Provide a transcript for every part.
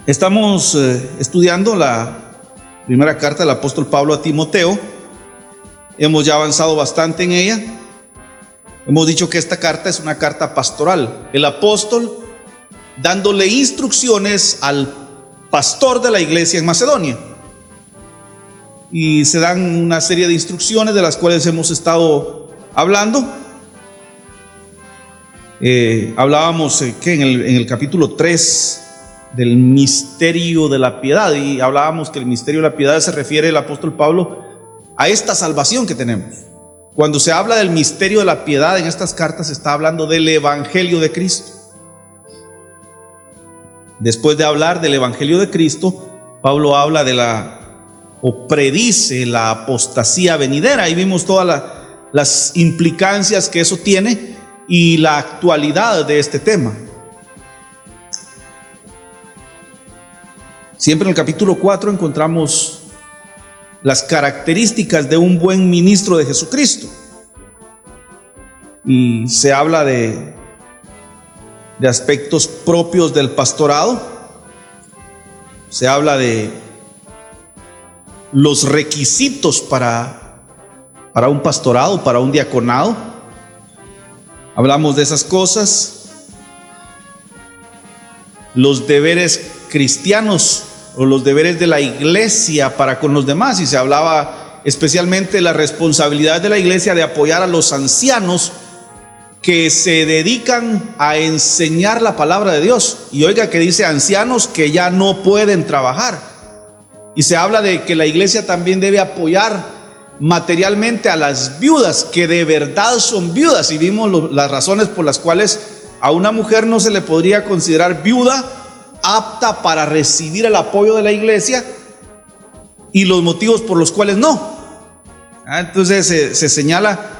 Estamos estudiando la primera carta del apóstol Pablo a Timoteo. Hemos ya avanzado bastante en ella. Hemos dicho que esta carta es una carta pastoral. El apóstol dándole instrucciones al pastor de la iglesia en Macedonia. Y se dan una serie de instrucciones de las cuales hemos estado hablando. Hablábamos que en el capítulo 3 del misterio de la piedad, y hablábamos que el misterio de la piedad se refiere el apóstol Pablo a esta salvación que tenemos. Cuando se habla del misterio de la piedad en estas cartas, se está hablando del evangelio de Cristo. Después de hablar del evangelio de Cristo, Pablo habla o predice la apostasía venidera, y vimos todas las implicancias que eso tiene y la actualidad de este tema. Siempre en el capítulo 4 encontramos las características de un buen ministro de Jesucristo. Y se habla de aspectos propios del pastorado. Se habla de los requisitos para un pastorado, para un diaconado. Hablamos de esas cosas. Los deberes cristianos o los deberes de la iglesia para con los demás, y se hablaba especialmente de la responsabilidad de la iglesia de apoyar a los ancianos que se dedican a enseñar la palabra de Dios. Y oiga que dice ancianos que ya no pueden trabajar. Y se habla de que la iglesia también debe apoyar materialmente a las viudas que de verdad son viudas, y vimos las razones por las cuales a una mujer no se le podría considerar viuda apta para recibir el apoyo de la iglesia, y los motivos por los cuales no. Entonces se señala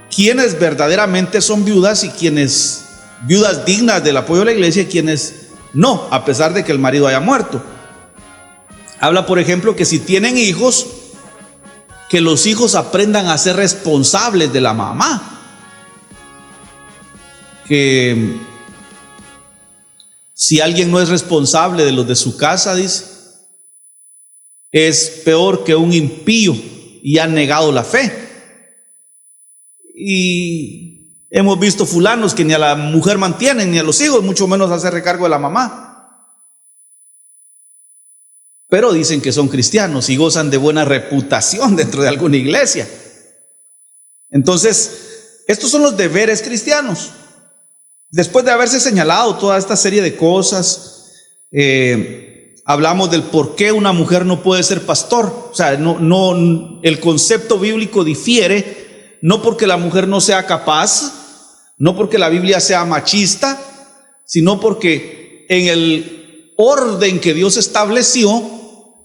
quiénes verdaderamente son viudas y quiénes viudas dignas del apoyo de la iglesia y quiénes no, a pesar de que el marido haya muerto. Habla, por ejemplo, que si tienen hijos, que los hijos aprendan a ser responsables de la mamá. Que si alguien no es responsable de los de su casa, dice, es peor que un impío y ha negado la fe. Y hemos visto fulanos que ni a la mujer mantienen, ni a los hijos, mucho menos hacer recargo de la mamá. Pero dicen que son cristianos y gozan de buena reputación dentro de alguna iglesia. Entonces, estos son los deberes cristianos. Después de haberse señalado toda esta serie de cosas, hablamos del por qué una mujer no puede ser pastor. O sea, el concepto bíblico difiere, no porque la mujer no sea capaz, no porque la Biblia sea machista, sino porque en el orden que Dios estableció,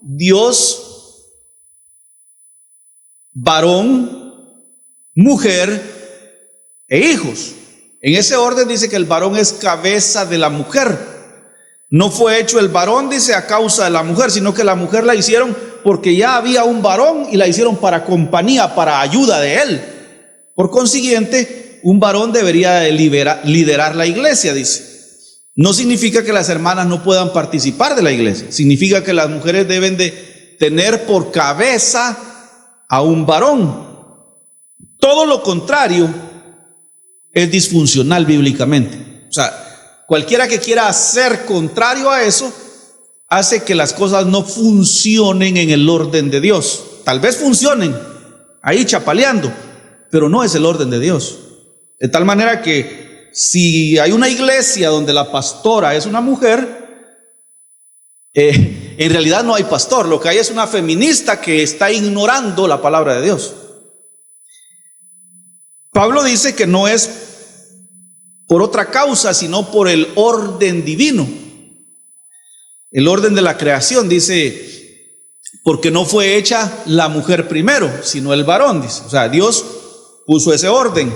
Dios, varón, mujer e hijos. En ese orden dice que el varón es cabeza de la mujer. No fue hecho el varón, dice, a causa de la mujer, sino que la mujer la hicieron porque ya había un varón y la hicieron para compañía, para ayuda de él. Por consiguiente, un varón debería liderar la iglesia, dice. No significa que las hermanas no puedan participar de la iglesia. Significa que las mujeres deben de tener por cabeza a un varón. Todo lo contrario es disfuncional bíblicamente. O sea, cualquiera que quiera hacer contrario a eso, hace que las cosas no funcionen en el orden de Dios. Tal vez funcionen ahí chapaleando, pero no es el orden de Dios. De tal manera que si hay una iglesia donde la pastora es una mujer, en realidad no hay pastor. Lo que hay es una feminista que está ignorando la palabra de Dios. Pablo dice que no es por otra causa, sino por el orden divino. El orden de la creación, dice, porque no fue hecha la mujer primero, sino el varón, dice. O sea, Dios puso ese orden.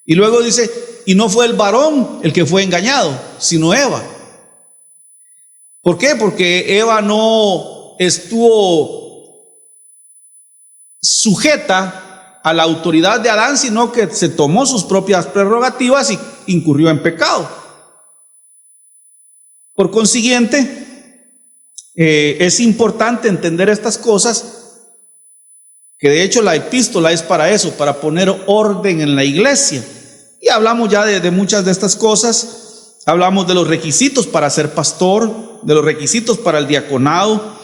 Y luego dice, y no fue el varón el que fue engañado, sino Eva. ¿Por qué? Porque Eva no estuvo sujeta a la autoridad de Adán, sino que se tomó sus propias prerrogativas y incurrió en pecado. Por consiguiente, es importante entender estas cosas, que de hecho la epístola es para eso, para poner orden en la iglesia. Y hablamos ya de muchas de estas cosas. Hablamos de los requisitos para ser pastor, de los requisitos para el diaconado.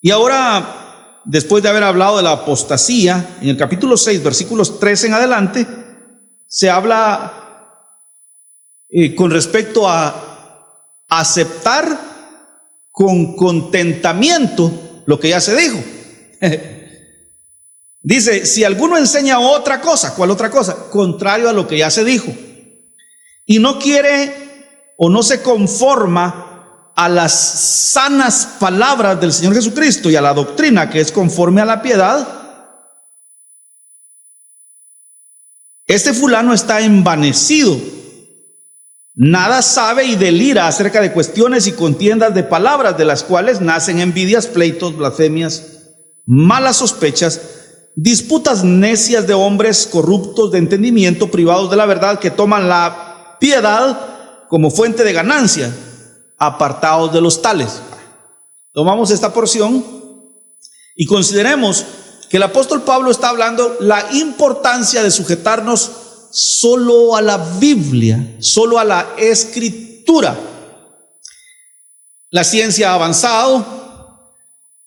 Y ahora, después de haber hablado de la apostasía, en el capítulo 6, versículos 3 en adelante, se habla con respecto a aceptar con contentamiento lo que ya se dijo. Dice, si alguno enseña otra cosa, ¿cuál otra cosa? Contrario a lo que ya se dijo, y no quiere o no se conforma a las sanas palabras del Señor Jesucristo y a la doctrina que es conforme a la piedad, este fulano está envanecido, nada sabe y delira acerca de cuestiones y contiendas de palabras, de las cuales nacen envidias, pleitos, blasfemias, malas sospechas, disputas necias de hombres corruptos de entendimiento, privados de la verdad, que toman la piedad como fuente de ganancia, apartados de los tales. Tomamos esta porción y consideremos que el apóstol Pablo está hablando la importancia de sujetarnos solo a la Biblia, solo a la Escritura. La ciencia ha avanzado,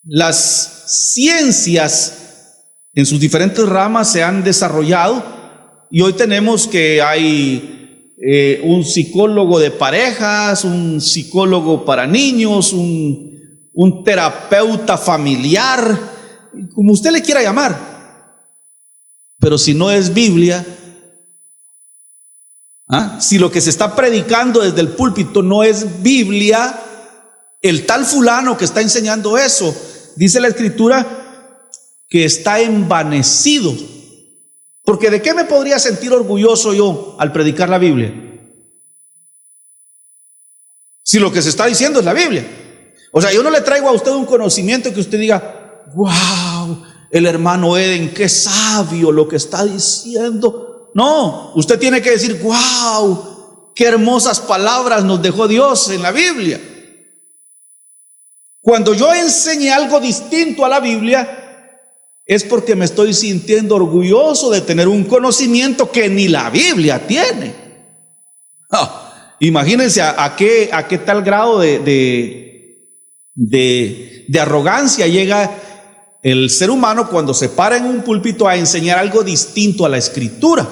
las ciencias en sus diferentes ramas se han desarrollado, y hoy tenemos que hay un psicólogo de parejas, un psicólogo para niños, un terapeuta familiar, como usted le quiera llamar. Pero si no es Biblia, si lo que se está predicando desde el púlpito no es Biblia, el tal fulano que está enseñando eso, dice la Escritura, que está envanecido. Porque ¿de qué me podría sentir orgulloso yo al predicar la Biblia? Si lo que se está diciendo es la Biblia. O sea, yo no le traigo a usted un conocimiento que usted diga, wow, el hermano Eden, qué sabio lo que está diciendo. No, usted tiene que decir, wow, qué hermosas palabras nos dejó Dios en la Biblia. Cuando yo enseñe algo distinto a la Biblia, es porque me estoy sintiendo orgulloso de tener un conocimiento que ni la Biblia tiene. Imagínense a qué tal grado de arrogancia llega el ser humano cuando se para en un púlpito a enseñar algo distinto a la Escritura.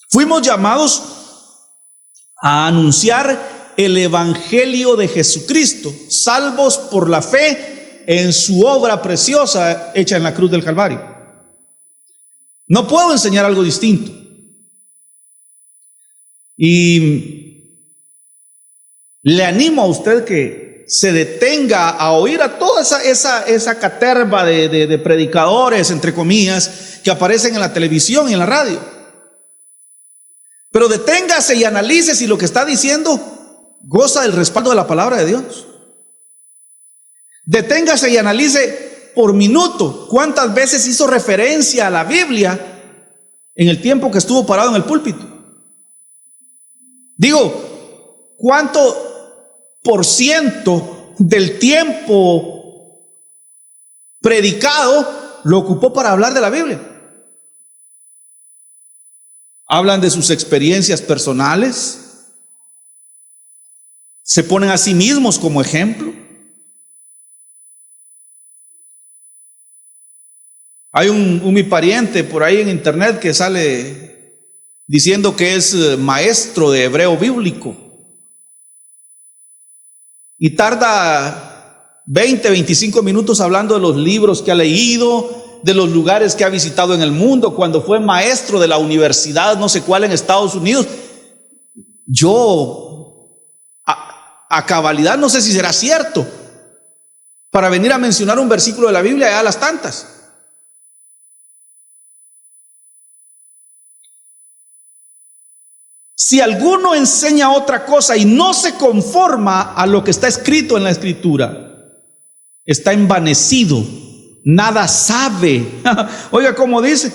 Fuimos llamados a anunciar el Evangelio de Jesucristo, salvos por la fe en su obra preciosa hecha en la cruz del Calvario. No puedo enseñar algo distinto. Y le animo a usted que se detenga a oír a toda esa caterva de predicadores, entre comillas, que aparecen en la televisión y en la radio. Pero deténgase y analice si lo que está diciendo goza del respaldo de la palabra de Dios. Deténgase y analice por minuto cuántas veces hizo referencia a la Biblia en el tiempo que estuvo parado en el púlpito. Digo, ¿cuánto por ciento del tiempo predicado lo ocupó para hablar de la Biblia? Hablan de sus experiencias personales, se ponen a sí mismos como ejemplo. Hay mi pariente por ahí en internet que sale diciendo que es maestro de hebreo bíblico y tarda 20, 25 minutos hablando de los libros que ha leído, de los lugares que ha visitado en el mundo, cuando fue maestro de la universidad no sé cuál en Estados Unidos. Yo a cabalidad no sé si será cierto para venir a mencionar un versículo de la Biblia ya a las tantas. Si alguno enseña otra cosa y no se conforma a lo que está escrito en la Escritura, está envanecido, nada sabe. Oiga cómo dice,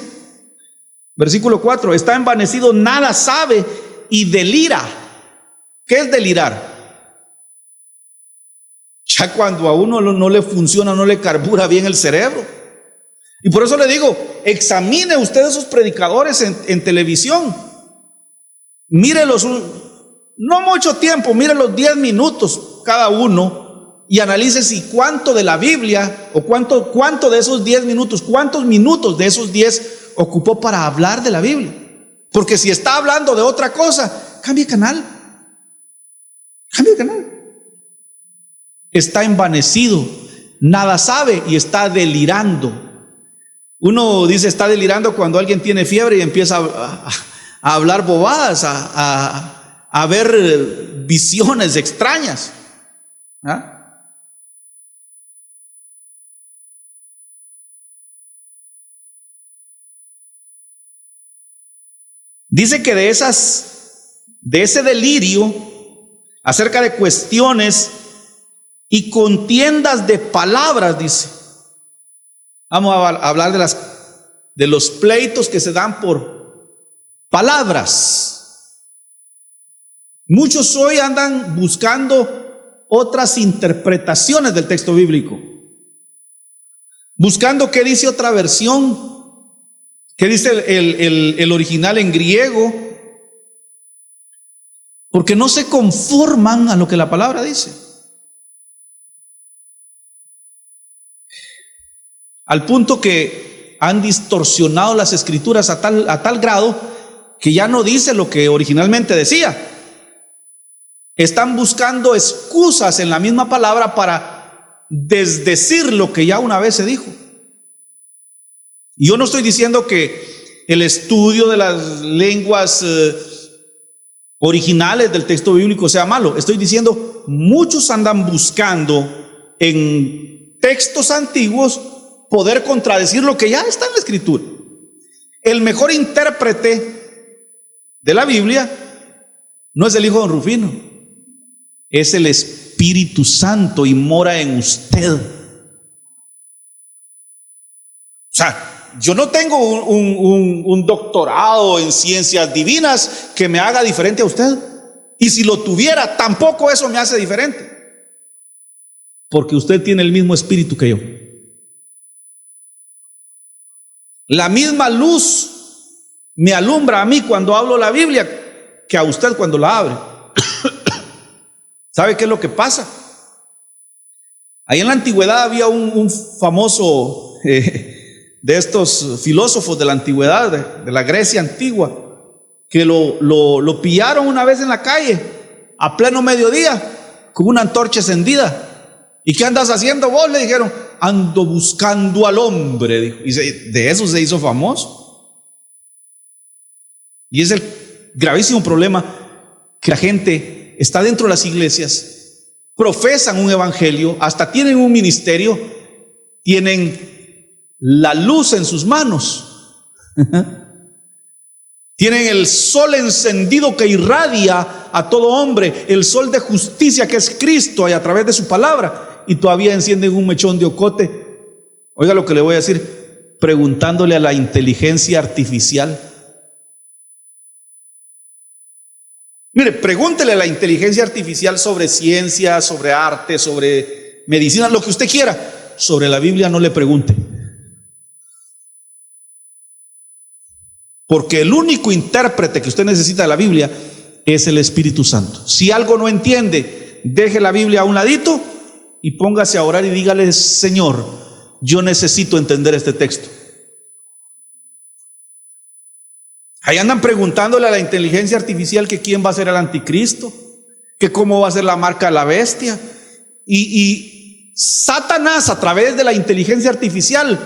versículo 4, está envanecido, nada sabe y delira. ¿Qué es delirar? Ya cuando a uno no le funciona, no le carbura bien el cerebro. Y por eso le digo, examine usted esos predicadores en televisión. Mírelos, no mucho tiempo, mírelos 10 minutos cada uno y analice si cuánto de la Biblia o cuánto de esos 10 minutos, cuántos minutos de esos 10 ocupó para hablar de la Biblia. Porque si está hablando de otra cosa, cambie canal. Cambie canal. Está envanecido, nada sabe y está delirando. Uno dice está delirando cuando alguien tiene fiebre y empieza a hablar bobadas, a ver visiones extrañas. ¿Ah? Dice que de ese delirio acerca de cuestiones y contiendas de palabras, dice. Vamos a hablar de los pleitos que se dan por palabras. Muchos hoy andan buscando otras interpretaciones del texto bíblico, buscando qué dice otra versión, qué dice el original en griego, porque no se conforman a lo que la palabra dice. Al punto que han distorsionado las escrituras a tal grado que ya no dice lo que originalmente decía. Están buscando excusas en la misma palabra para desdecir lo que ya una vez se dijo. Y yo no estoy diciendo que el estudio de las lenguas originales del texto bíblico sea malo. Estoy diciendo, muchos andan buscando en textos antiguos poder contradecir lo que ya está en la Escritura. El mejor intérprete de la Biblia no es el hijo de don Rufino, es el Espíritu Santo y mora en usted. O sea, yo no tengo un doctorado en ciencias divinas que me haga diferente a usted, y si lo tuviera tampoco eso me hace diferente, porque usted tiene el mismo espíritu que yo. La misma luz me alumbra a mí cuando hablo la Biblia que a usted cuando la abre. ¿Sabe qué es lo que pasa? Ahí en la antigüedad había un famoso de estos filósofos de la antigüedad, de la Grecia antigua, que lo pillaron una vez en la calle a pleno mediodía con una antorcha encendida. ¿Y qué andas haciendo vos?, le dijeron. Ando buscando al hombre, dijo. Y de eso se hizo famoso. Y es el gravísimo problema que la gente está dentro de las iglesias, profesan un evangelio, hasta tienen un ministerio, tienen la luz en sus manos, Tienen el sol encendido que irradia a todo hombre, el sol de justicia que es Cristo y a través de su palabra, y todavía encienden un mechón de ocote. Oiga lo que le voy a decir, preguntándole a la inteligencia artificial. Mire, pregúntele a la inteligencia artificial sobre ciencia, sobre arte, sobre medicina, lo que usted quiera. Sobre la Biblia no le pregunte. Porque el único intérprete que usted necesita de la Biblia es el Espíritu Santo. Si algo no entiende, deje la Biblia a un ladito y póngase a orar y dígale: Señor, yo necesito entender este texto. Ahí andan preguntándole a la inteligencia artificial que quién va a ser el anticristo, que cómo va a ser la marca de la bestia. Y Satanás, a través de la inteligencia artificial,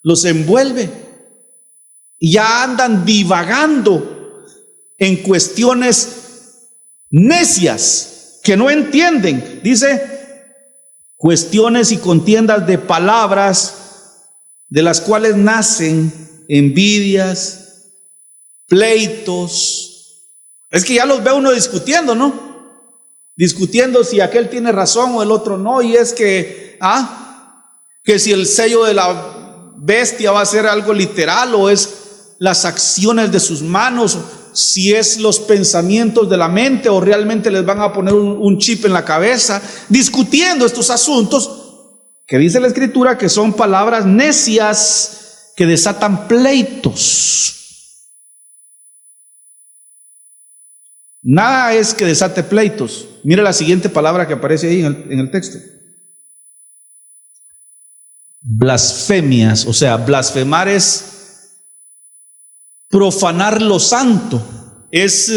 los envuelve. Y ya andan divagando en cuestiones necias que no entienden. Dice, cuestiones y contiendas de palabras, de las cuales nacen envidias, pleitos. Es que ya los ve uno discutiendo, ¿no? Discutiendo si aquel tiene razón o el otro no. Y es que si el sello de la bestia va a ser algo literal, o es las acciones de sus manos, si es los pensamientos de la mente, o realmente les van a poner un chip en la cabeza, discutiendo estos asuntos que dice la Escritura que son palabras necias que desatan pleitos. Nada es que desate pleitos. Mire la siguiente palabra que aparece ahí en el texto: blasfemias. O sea, blasfemar es profanar lo santo, es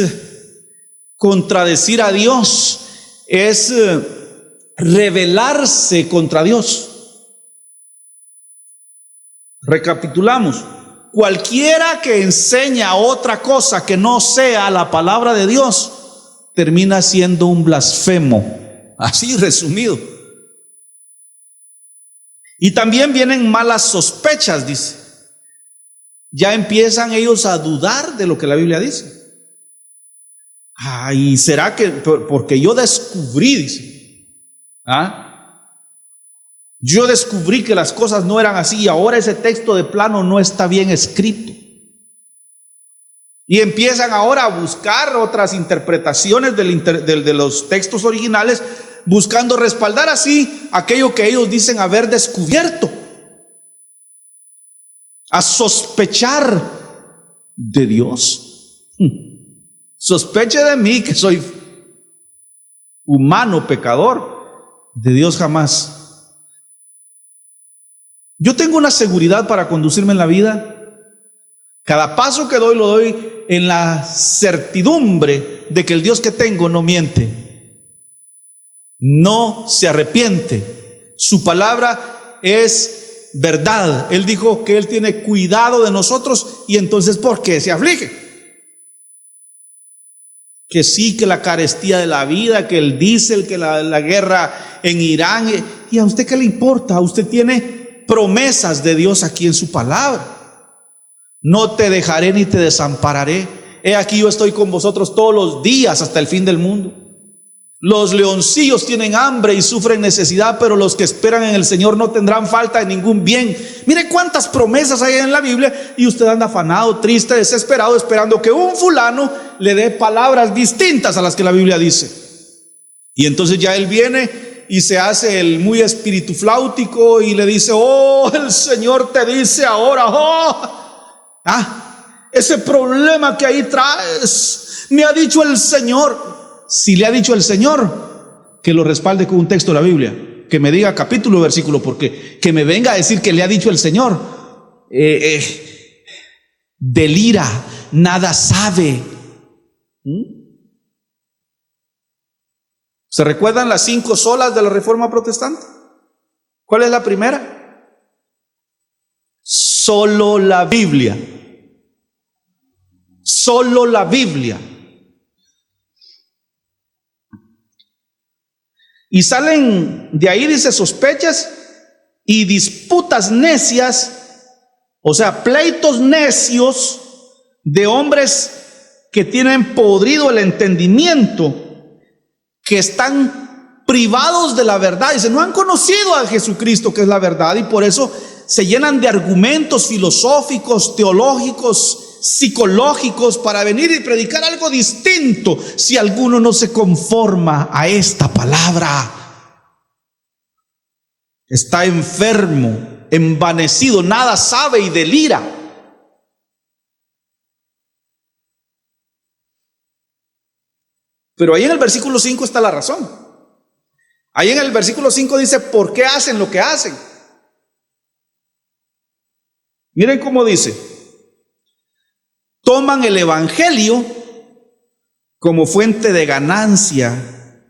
contradecir a Dios, es rebelarse contra Dios. Recapitulamos: cualquiera que enseña otra cosa que no sea la palabra de Dios termina siendo un blasfemo, así resumido. Y también vienen malas sospechas, dice. Ya empiezan ellos a dudar de lo que la Biblia dice. ¿Y será que porque yo descubrí, dice, yo descubrí que las cosas no eran así y ahora ese texto de plano no está bien escrito? Y empiezan ahora a buscar otras interpretaciones de los textos originales, buscando respaldar así aquello que ellos dicen haber descubierto, a sospechar de Dios. Sospeche de mí, que soy humano, pecador. De Dios jamás. Yo tengo una seguridad para conducirme en la vida. Cada paso que doy lo doy en la certidumbre de que el Dios que tengo no miente, no se arrepiente. Su palabra es verdad. Él dijo que Él tiene cuidado de nosotros, y entonces ¿por qué se aflige? Que sí, que la carestía de la vida, que el diésel, que la guerra en Irán. ¿Y a usted qué le importa? Usted tiene promesas de Dios aquí en su palabra. No te dejaré ni te desampararé. He aquí yo estoy con vosotros todos los días hasta el fin del mundo. Los leoncillos tienen hambre y sufren necesidad, pero los que esperan en el Señor no tendrán falta de ningún bien. Mire cuántas promesas hay en la Biblia, y usted anda afanado, triste, desesperado, esperando que un fulano le dé palabras distintas a las que la Biblia dice. Y entonces ya él viene y se hace el muy espíritu flautico y le dice: oh, el Señor te dice ahora, ese problema que ahí traes, me ha dicho el Señor. Si le ha dicho el Señor, que lo respalde con un texto de la Biblia, que me diga capítulo y versículo, porque que me venga a decir que le ha dicho el Señor, delira, nada sabe. ¿Se recuerdan las 5 solas de la Reforma Protestante? ¿Cuál es la primera? Solo la Biblia. Solo la Biblia. Y salen de ahí, dice, sospechas y disputas necias, o sea, pleitos necios de hombres que tienen podrido el entendimiento, que están privados de la verdad. Dice, no han conocido a Jesucristo, que es la verdad, y por eso se llenan de argumentos filosóficos, teológicos, psicológicos, para venir y predicar algo distinto. Si alguno no se conforma a esta palabra, está enfermo, envanecido, nada sabe y delira. Pero ahí en el versículo 5 está la razón. Ahí en el versículo 5 dice, ¿por qué hacen lo que hacen? Miren cómo dice: toman el evangelio como fuente de ganancia.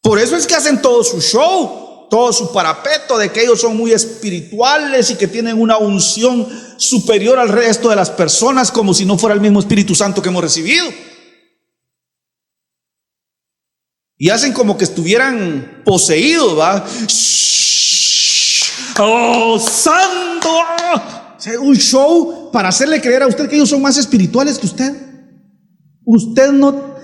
Por eso es que hacen todo su show, todo su parapeto de que ellos son muy espirituales y que tienen una unción superior al resto de las personas, como si no fuera el mismo Espíritu Santo que hemos recibido. Y hacen como que estuvieran poseídos, ¿va? ¡Oh, santo! O sea, un show para hacerle creer a usted que ellos son más espirituales que usted. Usted no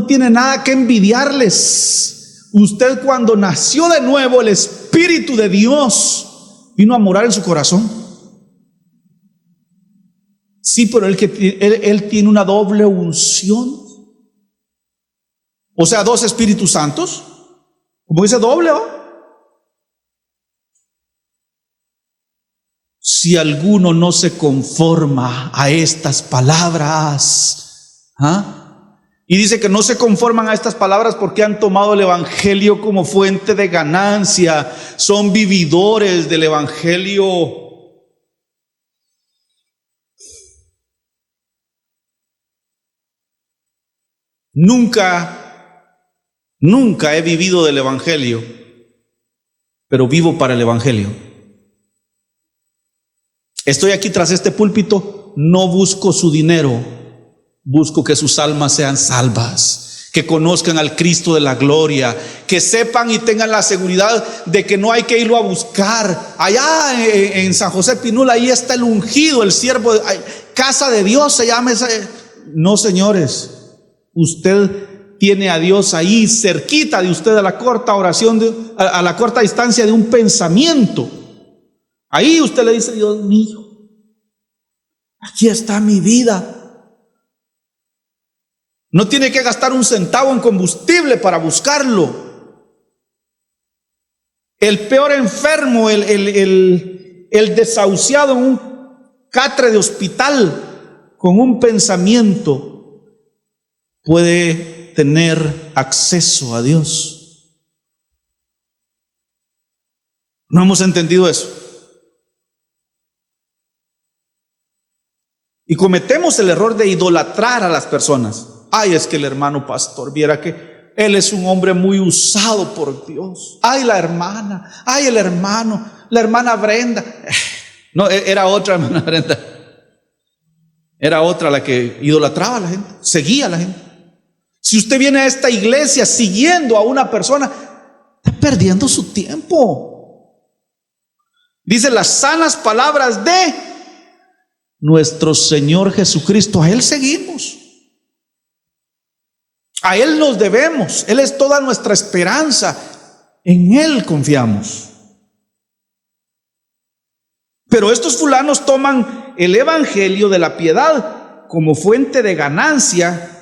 tiene nada que envidiarles. Usted, cuando nació de nuevo, el Espíritu de Dios vino a morar en su corazón. Sí, pero él tiene una doble unción. O sea, dos Espíritus Santos. Como dice, doble, ¿no? Si alguno no se conforma a estas palabras, y dice que no se conforman a estas palabras porque han tomado el evangelio como fuente de ganancia, son vividores del evangelio. Nunca he vivido del evangelio, pero vivo para el evangelio. Estoy aquí tras este púlpito, no busco su dinero, busco que sus almas sean salvas, que conozcan al Cristo de la gloria, que sepan y tengan la seguridad de que no hay que irlo a buscar. Allá en San José Pinula, ahí está el ungido, el siervo, casa de Dios se llama esa. No, señores, usted tiene a Dios ahí cerquita de usted, a la corta oración, a la corta distancia de un pensamiento. Ahí usted le dice: Dios mío, aquí está mi vida. No tiene que gastar un centavo en combustible para buscarlo. El peor enfermo, el desahuciado en un catre de hospital, con un pensamiento, puede tener acceso a Dios. ¿No hemos entendido eso? Y cometemos el error de idolatrar a las personas. Ay, es que el hermano pastor, viera que él es un hombre muy usado por Dios. Ay, la hermana, ay, el hermano, la hermana Brenda. No, era otra hermana Brenda. Era otra la que idolatraba a la gente, seguía a la gente. Si usted viene a esta iglesia siguiendo a una persona, está perdiendo su tiempo. Dice las sanas palabras de nuestro Señor Jesucristo. A Él seguimos, a Él nos debemos, Él es toda nuestra esperanza, en Él confiamos. Pero estos fulanos toman el evangelio de la piedad como fuente de ganancia,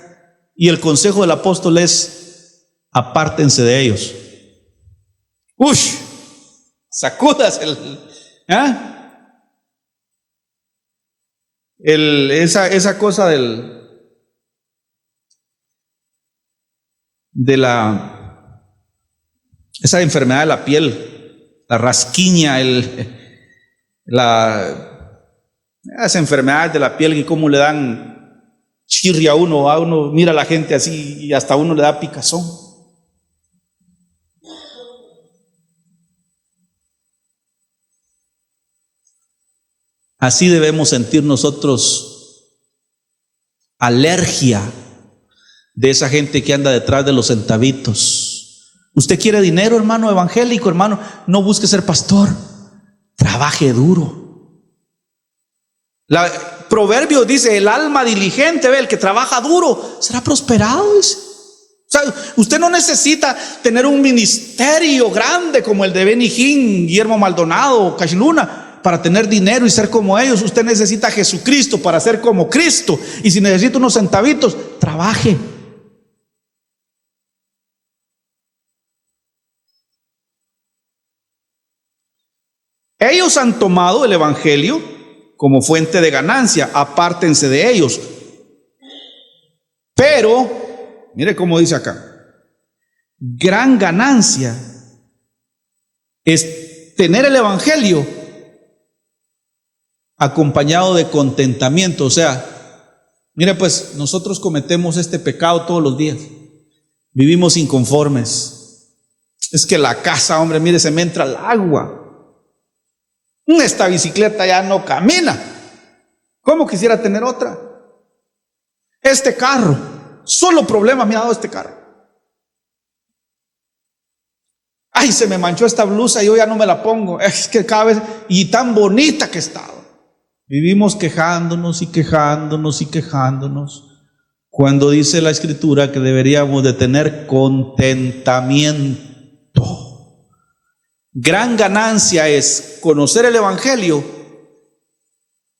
y el consejo del apóstol es: apártense de ellos. Sacudas esa cosa esa enfermedad de la piel, la rasquiña, esa enfermedad de la piel, y cómo le dan chirria a uno mira a la gente así y hasta a uno le da picazón. Así debemos sentir nosotros alergia de esa gente que anda detrás de los centavitos. Usted quiere dinero, hermano evangélico, hermano, no busque ser pastor, trabaje duro. Proverbios dice, el alma diligente, el que trabaja duro, será prosperado, dice. O sea, usted no necesita tener un ministerio grande como el de Benny Hinn, Guillermo Maldonado, Cash Luna, para tener dinero y ser como ellos. Usted necesita a Jesucristo para ser como Cristo. Y si necesita unos centavitos, trabaje. Ellos han tomado el evangelio como fuente de ganancia, apártense de ellos. Pero, mire cómo dice acá, gran ganancia es tener el evangelio acompañado de contentamiento. O sea, mire pues, nosotros cometemos este pecado todos los días, vivimos inconformes. Es que la casa, hombre, mire, se me entra el agua. Esta bicicleta ya no camina. ¿Cómo quisiera tener otra? Este carro, solo problemas me ha dado este carro. Ay, se me manchó esta blusa y yo ya no me la pongo. Es que cada vez, y tan bonita que he estado. Vivimos quejándonos y quejándonos y quejándonos, cuando dice la Escritura que deberíamos de tener contentamiento. Gran ganancia es conocer el evangelio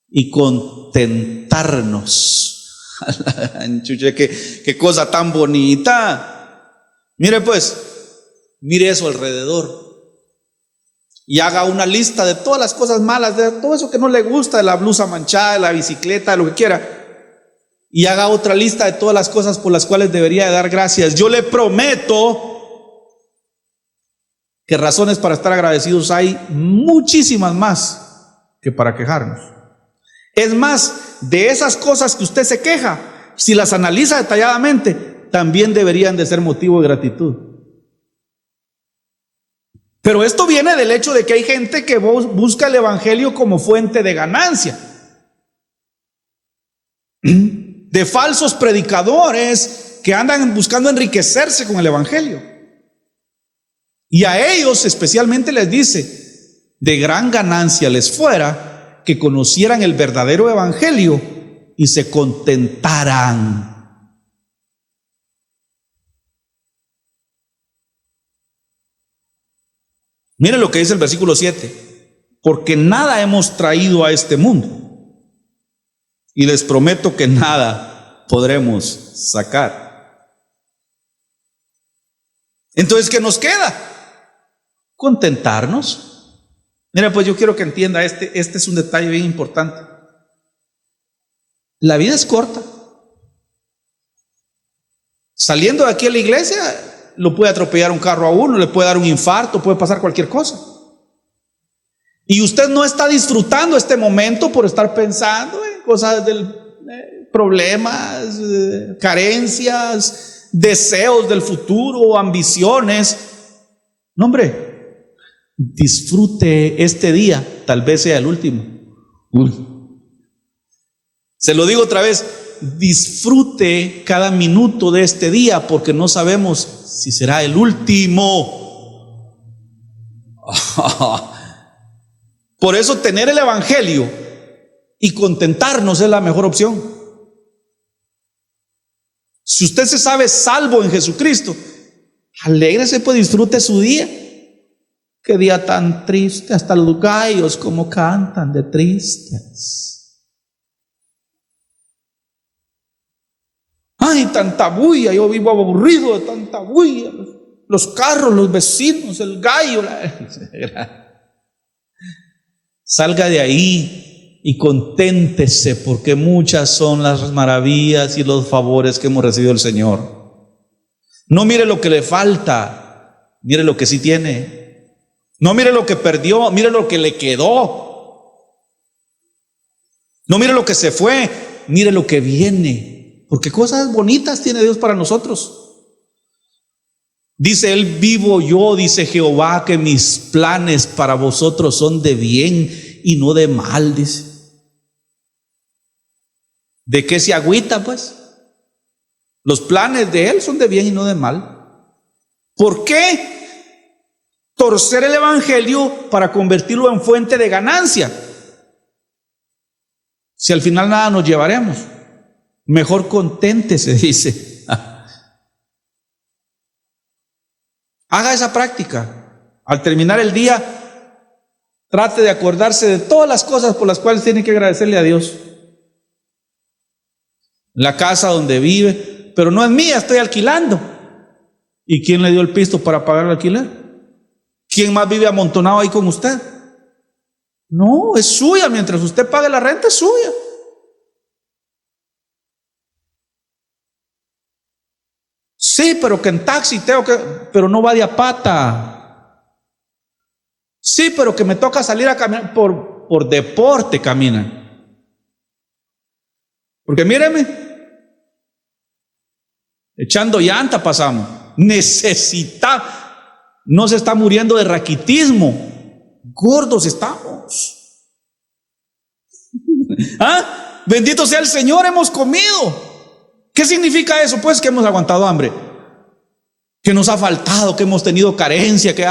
y contentarnos. Qué cosa tan bonita. Mire pues, mire eso alrededor y haga una lista de todas las cosas malas, de todo eso que no le gusta, de la blusa manchada, de la bicicleta, de lo que quiera, y haga otra lista de todas las cosas por las cuales debería de dar gracias. Yo le prometo que razones para estar agradecidos hay muchísimas más que para quejarnos. Es más, de esas cosas que usted se queja, si las analiza detalladamente, también deberían de ser motivo de gratitud. Pero esto viene del hecho de que hay gente que busca el evangelio como fuente de ganancia, de falsos predicadores que andan buscando enriquecerse con el evangelio. Y a ellos especialmente les dice, de gran ganancia les fuera que conocieran el verdadero evangelio y se contentaran. Miren lo que dice el versículo 7. Porque nada hemos traído a este mundo, y les prometo que nada podremos sacar. Entonces, ¿qué nos queda? Contentarnos. Mira, pues yo quiero que entienda, este es un detalle bien importante. La vida es corta. Saliendo de aquí a la iglesia, lo puede atropellar un carro a uno, le puede dar un infarto, puede pasar cualquier cosa. Y usted no está disfrutando este momento por estar pensando en cosas del problemas, carencias, deseos del futuro, ambiciones. No, hombre. Disfrute este día, tal vez sea el último. Se lo digo otra vez, disfrute cada minuto de este día, porque no sabemos si será el último. Por eso tener el evangelio y contentarnos es la mejor opción. Si usted se sabe salvo en Jesucristo, alégrese, pues disfrute su día. Qué día tan triste, hasta los gallos como cantan de tristes. Ay, tanta bulla, yo vivo aburrido de tanta bulla. Los carros, los vecinos, el gallo. Salga de ahí y conténtese, porque muchas son las maravillas y los favores que hemos recibido del Señor. No mire lo que le falta, mire lo que sí tiene. No mire lo que perdió, mire lo que le quedó. No mire lo que se fue, mire lo que viene. Porque cosas bonitas tiene Dios para nosotros. Dice Él, vivo yo, dice Jehová, que mis planes para vosotros son de bien y no de mal, dice. ¿De qué se agüita, pues? Los planes de Él son de bien y no de mal. ¿Por qué torcer el evangelio para convertirlo en fuente de ganancia? si al final nada nos llevaremos? Mejor conténtese, dice. Haga esa práctica. Al terminar el día, trate de acordarse de todas las cosas por las cuales tiene que agradecerle a Dios. La casa donde vive, pero no es mía, estoy alquilando. ¿Y quién le dio el pisto para pagar el alquiler? ¿Quién más vive amontonado ahí con usted? No, es suya. Mientras usted pague la renta, es suya. Sí, pero que en taxi tengo que, pero no va de a pata. Sí, pero que me toca salir a caminar por deporte, camina. Porque míreme, echando llanta pasamos. No se está muriendo de raquitismo. Gordos estamos. ¿Ah? Bendito sea el Señor, hemos comido. ¿Qué significa eso? Pues que hemos aguantado hambre, que nos ha faltado, que hemos tenido carencia, que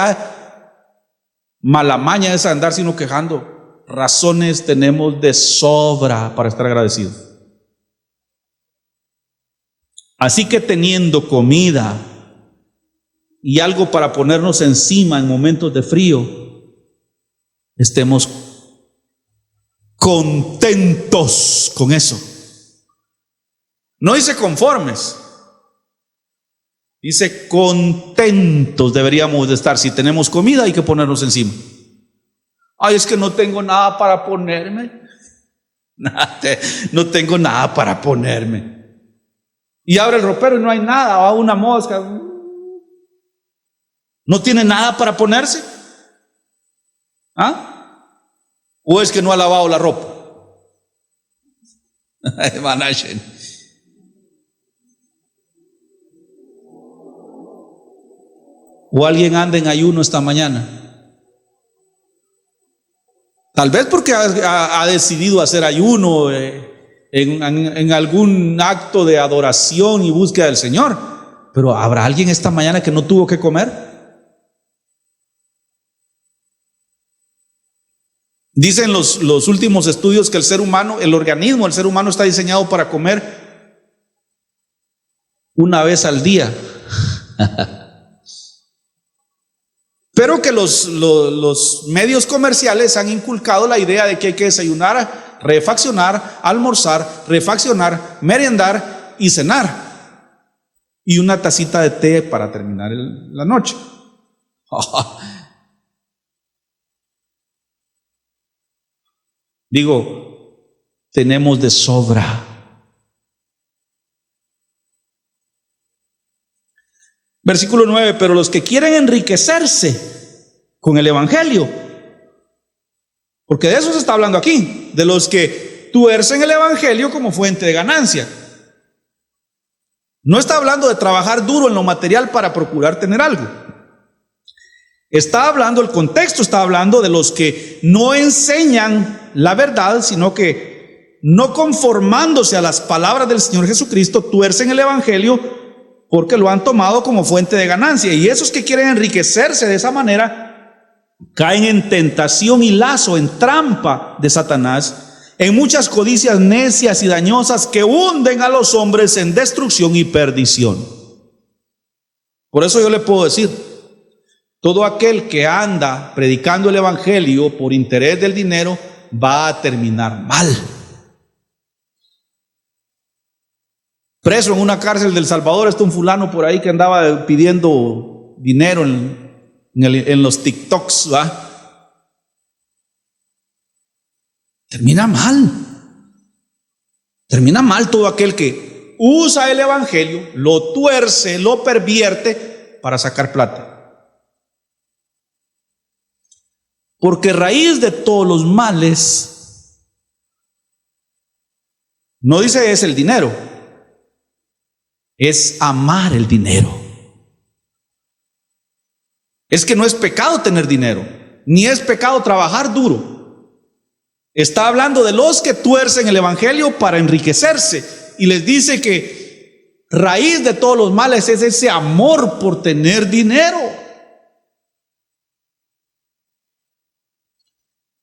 mala maña es andar sino quejando. Razones tenemos de sobra para estar agradecidos. Así que teniendo comida y algo para ponernos encima en momentos de frío, estemos contentos con eso. No dice conformes, dice contentos deberíamos de estar. Si tenemos comida hay que ponernos encima. Ay, es que no tengo nada para ponerme. No tengo nada para ponerme. Y abre el ropero y no hay nada, va una mosca. ¿No tiene nada para ponerse? ¿Ah? ¿O es que no ha lavado la ropa? ¿O alguien anda en ayuno esta mañana? Tal vez porque ha decidido hacer ayuno en algún acto de adoración y búsqueda del Señor. Pero ¿habrá alguien esta mañana que no tuvo que comer? Dicen los últimos estudios que el ser humano está diseñado para comer una vez al día. Pero que los medios comerciales han inculcado la idea de que hay que desayunar, refaccionar, almorzar, refaccionar, merendar y cenar. Y una tacita de té para terminar la noche. Digo, tenemos de sobra. Versículo 9, pero los que quieren enriquecerse con el Evangelio, porque de eso se está hablando aquí, de los que tuercen el Evangelio como fuente de ganancia. No está hablando de trabajar duro en lo material para procurar tener algo. Está hablando, el contexto está hablando de los que no enseñan la verdad, sino que no conformándose a las palabras del Señor Jesucristo, tuercen el Evangelio porque lo han tomado como fuente de ganancia. Y esos que quieren enriquecerse de esa manera caen en tentación y lazo, en trampa de Satanás, en muchas codicias necias y dañosas que hunden a los hombres en destrucción y perdición. Por eso yo le puedo decir, todo aquel que anda predicando el Evangelio por interés del dinero va a terminar mal. Preso en una cárcel del Salvador está un fulano por ahí que andaba pidiendo dinero en los TikToks, ¿va? Termina mal. Termina mal todo aquel que usa el Evangelio, lo tuerce, lo pervierte para sacar plata. Porque raíz de todos los males, no dice es el dinero, es amar el dinero. Es que no es pecado tener dinero, ni es pecado trabajar duro. Está hablando de los que tuercen el Evangelio para enriquecerse, y les dice que raíz de todos los males es ese amor por tener dinero.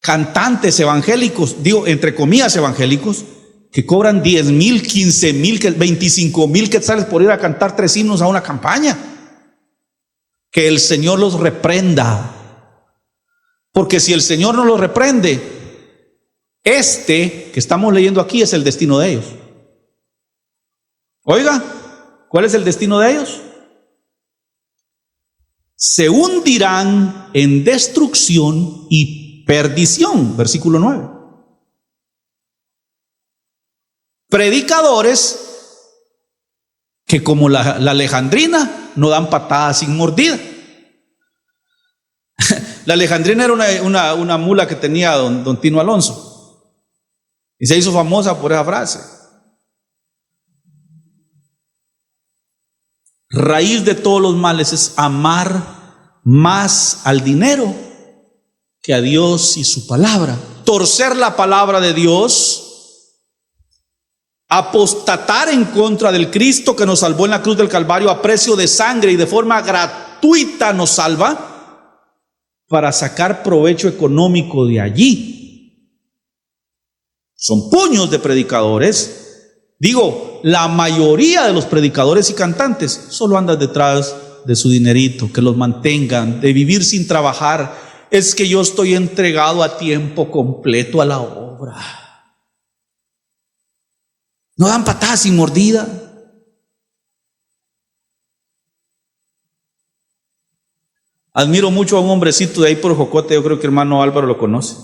cantantes evangélicos, digo entre comillas evangélicos, que cobran 10,000, 15,000, 25,000 quetzales por ir a cantar 3 himnos a una campaña. Que el Señor los reprenda. Porque si el Señor no los reprende, que estamos leyendo aquí es el destino de ellos. Oiga, ¿cuál es el destino de ellos? Se hundirán en destrucción y perdición. Versículo 9. Predicadores que como la alejandrina no dan patadas sin mordida. La alejandrina era una mula que tenía don Tino Alonso y se hizo famosa por esa frase. Raíz de todos los males es amar más al dinero que a Dios y su palabra. Torcer la palabra de Dios, apostatar en contra del Cristo que nos salvó en la cruz del Calvario a precio de sangre y de forma gratuita nos salva, para sacar provecho económico de allí. Son puños de predicadores. Digo, la mayoría de los predicadores y cantantes solo andan detrás de su dinerito, que los mantengan, de vivir sin trabajar. Es que yo estoy entregado a tiempo completo a la obra. No dan patadas sin mordida. Admiro mucho a un hombrecito de ahí por Jocote, yo creo que hermano Álvaro lo conoce,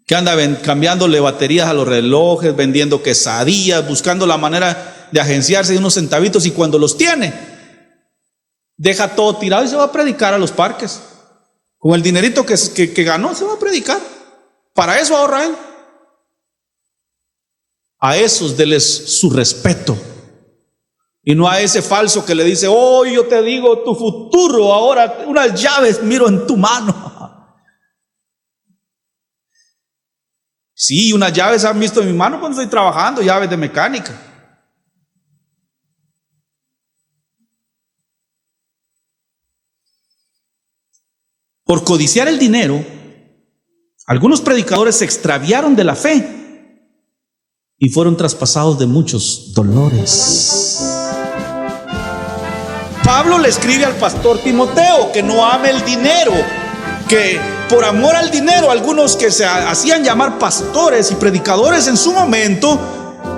que anda cambiándole baterías a los relojes, vendiendo quesadillas, buscando la manera de agenciarse de unos centavitos, y cuando los tiene, deja todo tirado y se va a predicar a los parques. Con el dinerito que ganó, se va a predicar. Para eso ahorra él. A esos deles su respeto, y no a ese falso que le dice: oh, yo te digo tu futuro, ahora unas llaves miro en tu mano. Sí, unas llaves han visto en mi mano cuando estoy trabajando, llaves de mecánica. Por codiciar el dinero, algunos predicadores se extraviaron de la fe y fueron traspasados de muchos dolores. Pablo le escribe al pastor Timoteo que no ame el dinero, que por amor al dinero algunos que se hacían llamar pastores y predicadores en su momento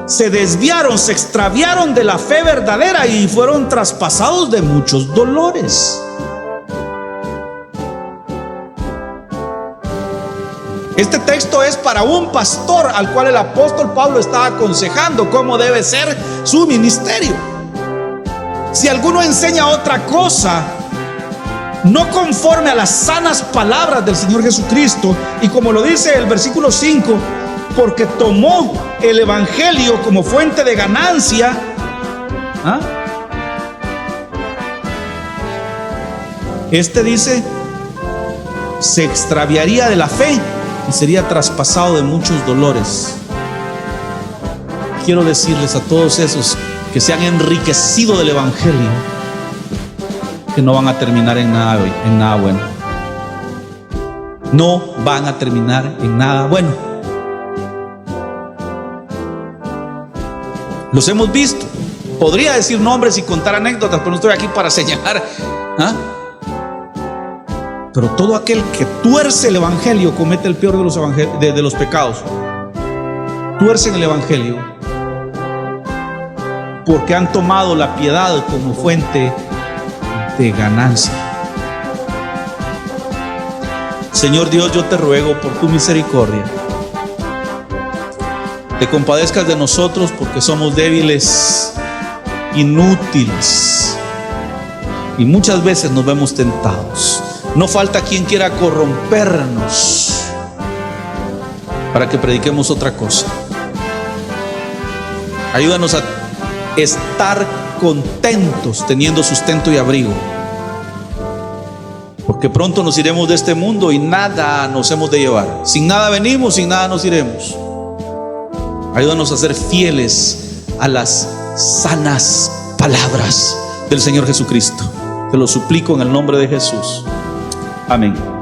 se desviaron, se extraviaron de la fe verdadera y fueron traspasados de muchos dolores. Este texto es para un pastor al cual el apóstol Pablo está aconsejando cómo debe ser su ministerio. Si alguno enseña otra cosa, no conforme a las sanas palabras del Señor Jesucristo, y como lo dice el versículo 5, porque tomó el evangelio como fuente de ganancia, dice, se extraviaría de la fe y sería traspasado de muchos dolores. Quiero decirles a todos esos que se han enriquecido del evangelio que no van a terminar en nada bueno. No van a terminar en nada bueno. Los hemos visto. Podría decir nombres y contar anécdotas, pero no estoy aquí para señalar. Pero todo aquel que tuerce el evangelio comete el peor de los pecados. Tuercen el evangelio porque han tomado la piedad como fuente de ganancia. Señor Dios, yo te ruego por tu misericordia, te compadezcas de nosotros porque somos débiles, inútiles, y muchas veces nos vemos tentados. No falta quien quiera corrompernos para que prediquemos otra cosa. Ayúdanos a estar contentos teniendo sustento y abrigo, porque pronto nos iremos de este mundo y nada nos hemos de llevar. Sin nada venimos, sin nada nos iremos. Ayúdanos a ser fieles a las sanas palabras del Señor Jesucristo. Te lo suplico en el nombre de Jesús. Amén.